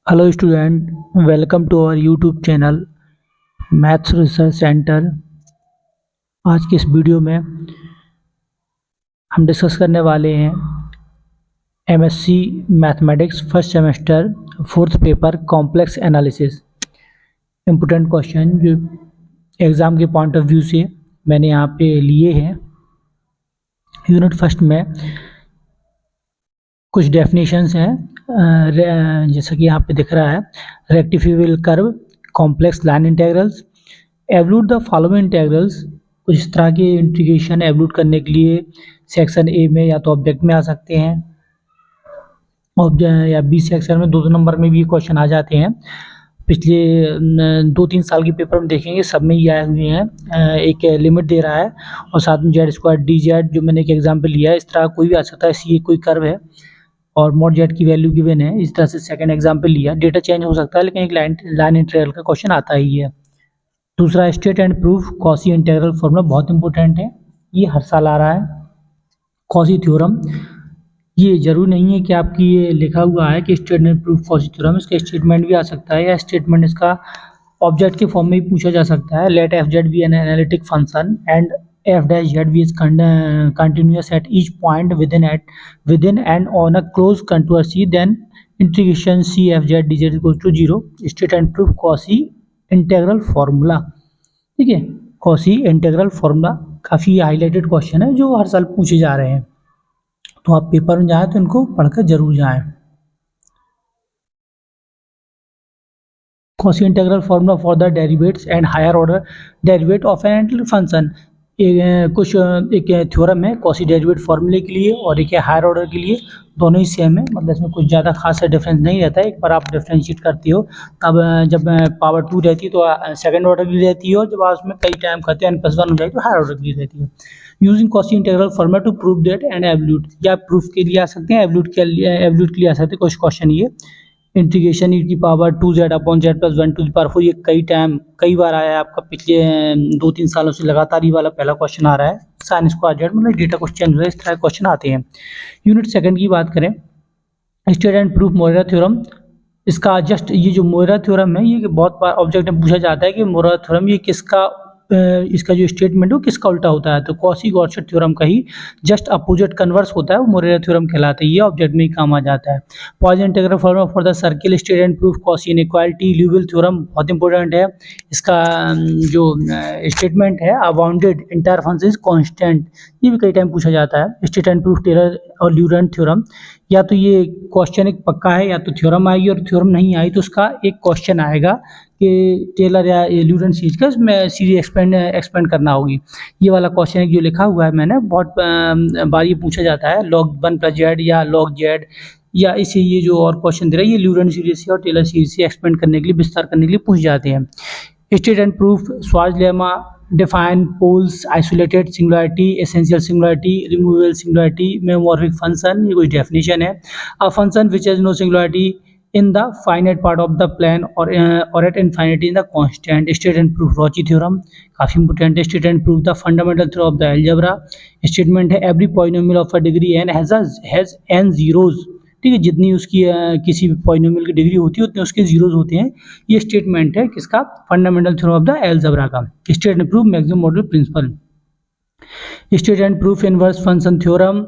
Hello student, welcome to our YouTube channel maths research centre. आज की इस video में हम डिस्कस करने वाले हैं MSc mathematics first semester fourth paper complex analysis. Important question जो एग्ज़ाम के पॉइंट ऑफ व्यू से मैंने यहाँ पे लिए हैं। यूनिट फर्स्ट में कुछ डेफिनेशंस हैं, जैसा कि यहाँ पे दिख रहा है। Rectifiable curve, complex line integrals, evaluate the following integrals. कुछ इस तरह के इंटीग्रेशन एवलूट करने के लिए सेक्शन ए में या तो ऑब्जेक्ट में आ सकते हैं या बी सेक्शन में, दो नंबर में भी क्वेश्चन आ जाते हैं। पिछले 2-3 साल के पेपर में देखेंगे सब में ही आए हुए हैं। एक लिमिट दे रहा है और साथ में जेड स्क्वायर डी जेड, जो मैंने एक एग्जाम्पल लिया है, इस तरह कोई भी आ सकता है। सी कोई कर्व है और मॉड जेड की वैल्यू गिवन है, इस तरह से सेकंड एग्जाम्पल लिया। डेटा चेंज हो सकता है लेकिन एक लाइन इंटीग्रल का क्वेश्चन आता ही है। दूसरा, state and proof quasi integral formula, बहुत इंपॉर्टेंट है, ये हर साल आ रहा है। कॉसी थ्योरम, ये जरूर नहीं है कि आपकी ये लिखा हुआ है कि state and proof quasi theorem, इसका स्टेटमेंट भी आ सकता है या स्टेटमेंट इसका ऑब्जेक्ट के फॉर्म में भी पूछा जा सकता है। Let F Z be an analytic function and f dash z v is continuous at each point within and on a closed contour C, then integration c f z dz equals to 0. State and proof Cauchy integral formula। ठीक है, Cauchy integral formula काफ़ी highlighted question है जो हर साल पूछे जा रहे हैं, तो आप पेपर में जाएँ तो इनको पढ़कर जरूर जाएँ। Cauchy integral formula for the derivatives and higher order derivative of an analytic function। एक थ्योरम है कॉसी डेरिवेटिव फार्मूले के लिए और एक है हायर ऑर्डर के लिए, दोनों ही सेम है, मतलब इसमें कुछ ज़्यादा खास डिफरेंस नहीं रहता है। एक बार आप डिफ्रेंशिएट करते हो तब जब पावर 2 रहती है तो सेकंड ऑर्डर की रहती है, और जब आप उसमें कई टाइम करते हैं n+1 हो जाए तो हायर ऑर्डर की रहती है। Using Cauchy integral formula to prove that and evaluate, या प्रूफ के लिए आ सकते हैं, एवल्यूट के लिए आ सकते हैं। कुछ क्वेश्चन ये इंटीग्रेशन ई की power 2z/z+1 to the power 4, ये कई बार आया है आपका, पिछले 2-3 सालों से लगातार ये वाला पहला क्वेश्चन आ रहा है। साइन स्क्वायर जेड, मतलब डेटा कुछ चेंज हो रहा है, इस तरह क्वेश्चन आते हैं। यूनिट सेकंड की बात करें, state and proof Morera theorem. इसका जस्ट ये जो मोरेरा थ्योरम है, ये बहुत बार ऑब्जेक्ट में पूछा जाता है कि मोरेरा थ्योरम ये किसका, इसका जो स्टेटमेंट है वो किसका उल्टा होता है, तो कॉसी गॉर्सेट थ्योरम का ही जस्ट अपोजिट कन्वर्स होता है, वो मोरेरा थ्योरम कहलाता है। ये ऑब्जेक्ट में ही काम आ जाता है। Poisson integral formula for the circle, state and proof Cauchy inequality, Liouville theorem बहुत इंपॉर्टेंट है। इसका जो स्टेटमेंट है, a bounded entire function is constant, ये भी कई टाइम पूछा जाता है। स्टेट एंड प्रूफ टेलर और ल्यूरेंट थ्योरम, या तो ये क्वेश्चन एक पक्का है या तो थ्योरम आएगी, और थ्योरम नहीं आई तो उसका एक क्वेश्चन आएगा कि टेलर या ल्यूरेंट सीरीज का इसमें सीरीज एक्सपेंड करना होगी। ये वाला क्वेश्चन एक जो लिखा हुआ है मैंने, बहुत बार ये पूछा जाता है, log 1+z या log z, या इसे ये जो और क्वेश्चन दे रहा है ये ल्यूरेंट सीरीज से और टेलर सीरीज से एक्सपेंड करने के लिए, विस्तार करने के लिए पूछ जाते हैं। State and proof Swarts lemma, define poles, isolated singularity, essential singularity, removable singularity, memomorphic function, ये कोई definition है। A function which has no singularity in the finite part of the plane or at infinity in the constant। State and proof Cauchy theorem, काफ़ी important है। State and proof the fundamental theorem of the algebra। Statement है every polynomial of a degree n has n zeros। ठीक है, जितनी उसकी किसी भी polynomial की डिग्री होती है उतने उसके जीरोज होते हैं। ये स्टेटमेंट है किसका, fundamental theorem of the algebra का। State and proof maximum modulus principle. State and proof inverse function theorem,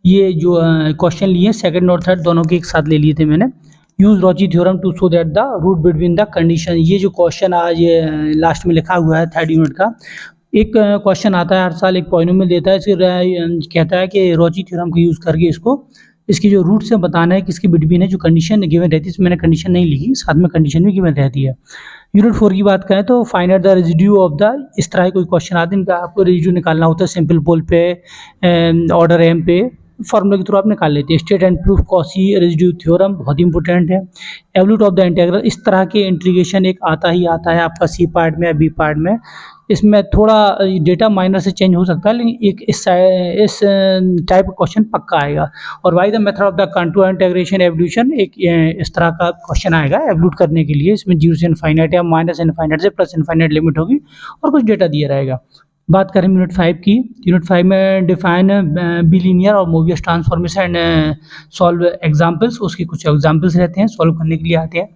ये जो क्वेश्चन लिए सेकंड और थर्ड दोनों के एक साथ ले लिए थे मैंने। Use Rouche theorem to show that the root between the condition, ये जो क्वेश्चन आज ये लास्ट में लिखा हुआ है थर्ड यूनिट का। एक क्वेश्चन आता है हर साल, एक पॉलिनोमियल देता है, कहता है कि रॉची थ्योरम का यूज़ करके इसकी जो रूट से बताना है किसके बिटवीन है, जो कंडीशन गिवन रहती है, इसमें मैंने कंडीशन नहीं लिखी, साथ में कंडीशन भी गिवन रहती है। यूनिट 4 की बात करें तो find out the residue of the, इस तरह कोई क्वेश्चन आते हैं, इनका आपको रेजिड्यू निकालना होता है सिंपल पोल पे, ऑर्डर एम पे, फार्मूला के थ्रू आप निकाल लेते हैं। State and proof quasi residue theorem बहुत इंपॉर्टेंट है। एवल्यूट ऑफ द इंटीग्रल, इस तरह के इंटीग्रेशन एक आता ही आता है आपका सी पार्ट में या बी पार्ट में, इसमें थोड़ा डेटा माइनर से चेंज हो सकता है लेकिन एक इस टाइप का क्वेश्चन पक्का आएगा। और why the method of the contour integration evolution, एक इस तरह का क्वेश्चन आएगा एवल्यूट करने के लिए, इसमें 0 से इनफाइनाइट या माइनस इनफाइनाइट से प्लस इनफाइनाइट लिमिट होगी और कुछ डेटा दिया रहेगा। बात करें यूनिट 5 की, यूनिट 5 में डिफाइन बिलीनियर और Mobius transformation and solve examples, उसकी कुछ एग्जांपल्स रहते हैं, सॉल्व करने के लिए आते हैं।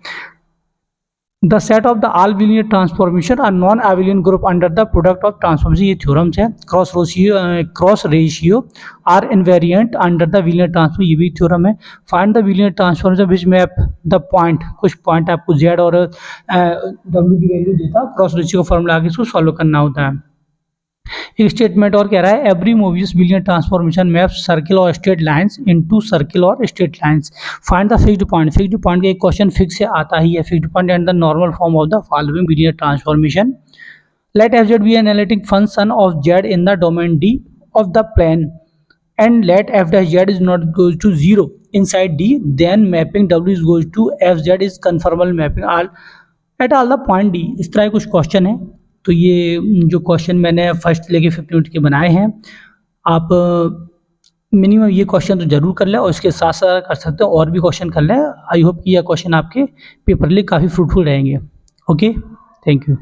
The set of the all bilinear transformation are non abelian group under the product of transformation, ये थ्योरम्स है। Cross ratio are invariant under the bilinear transformation, ये भी थ्योरम है। Find the bilinear transformation which map the point, कुछ point आपको Z और W की value देता, क्रॉस रेशियो का फॉर्मूला आगे इसको सॉल्व करना होता है। एक स्टेटमेंट और कह रहा है every Mobius bilinear transformation maps circle और स्ट्रेट लाइंस इनटू सर्किल और straight lines. Find the fixed point, fixed point का एक क्वेश्चन फिक्स से आता ही है। Fixed point and the normal form of the following bilinear transformation. Let F Z be an analytic function of Z in the domain D of the plane and let f dash z is not goes to 0 inside D, then mapping W is goes to f z is conformal mapping all at all the point D। इस तरह कुछ question है। तो ये जो question मैंने first लेके 5 unit के बनाए हैं, आप मिनिमम ये क्वेश्चन तो जरूर कर लें और इसके साथ साथ कर सकते हो और भी क्वेश्चन कर लें। आई होप कि यह क्वेश्चन आपके पेपर लिए काफ़ी फ्रूटफुल रहेंगे। Okay, thank you.